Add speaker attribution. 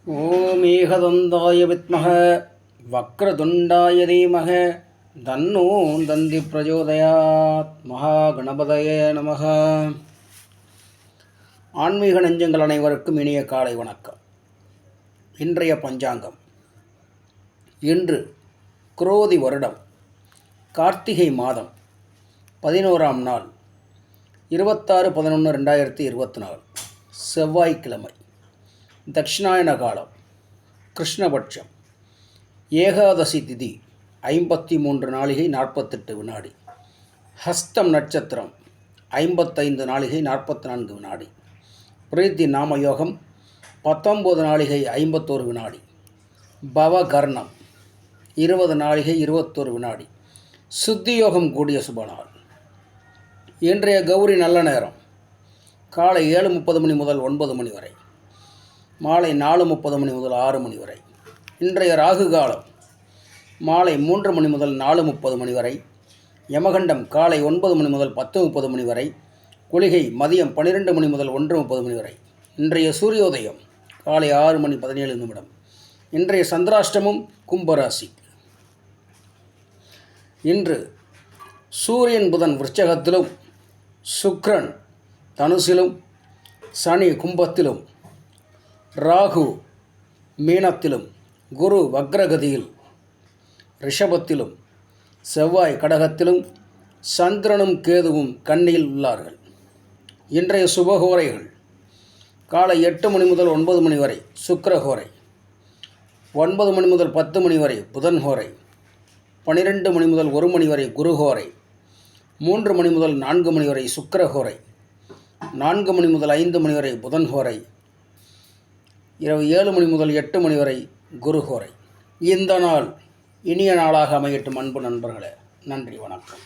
Speaker 1: ஓம் ஏகதந்தாய வித்மஹ வக்ரதுண்டாய தீமஹ தன்னோ தந்தி பிரஜோதயாத். மகா கணபதயே நமஹ. ஆன்மீக நெஞ்சங்கள் அனைவருக்கும் இனிய காலை வணக்கம். இன்றைய பஞ்சாங்கம். இன்று குரோதி வருடம் கார்த்திகை மாதம் 11ஆம் நாள் 26/11/2024 செவ்வாய்க்கிழமை. தட்சிணாயன காலம் கிருஷ்ணபட்சம். ஏகாதசி திதி 53 நாழிகை 48 வினாடி. ஹஸ்தம் நட்சத்திரம் 55 நாழிகை 44 வினாடி. பிரீத்தி நாமயோகம் 19 நாழிகை 51 வினாடி. பவகர்ணம் 20 நாழிகை 21 வினாடி. சுத்தியோகம் கூடிய சுபநாள். இன்றைய கௌரி நல்ல நேரம் காலை 7:30 மணி முதல் 9 மணி வரை, மாலை 4:30 மணி முதல் 6 மணி வரை. இன்றைய ராகு காலம் மாலை 3 மணி முதல் 4:30 மணி வரை. யமகண்டம் காலை 9 மணி முதல் 10:30 மணி வரை. குளிகை மதியம் 12 மணி முதல் 1:30 மணி வரை. இன்றைய சூரியோதயம் காலை 6 மணி 17 நிமிடம். இன்றைய சந்திராஷ்டமம் கும்பராசி. இன்று சூரியன் புதன் விருச்சகத்திலும், சுக்கிரன் தனுசிலும், சனி கும்பத்திலும், ராகு மீனத்திலும், குரு வக்ரகதியில் ரிஷபத்திலும், செவ்வாய் கடகத்திலும், சந்திரனும் கேதுவும் கன்னியில் உள்ளார்கள். இன்றைய சுபகோரைகள் காலை 8 மணி முதல் 9 மணி வரை சுக்கிரஹோரை, 9 மணி முதல் 10 மணி வரை புதன் ஹோரை, 12 மணி முதல் 1 மணி வரை குருஹோரை, 3 மணி முதல் 4 மணி வரை சுக்கிரஹோரை, 4 மணி முதல் 5 மணி வரை புதன் ஹோரை, இரவு 7 மணி முதல் 8 மணி வரை குருஹோரை. இந்த நாள் இனிய நாளாக அமையட்டும் அன்பு நண்பர்களே. நன்றி, வணக்கம்.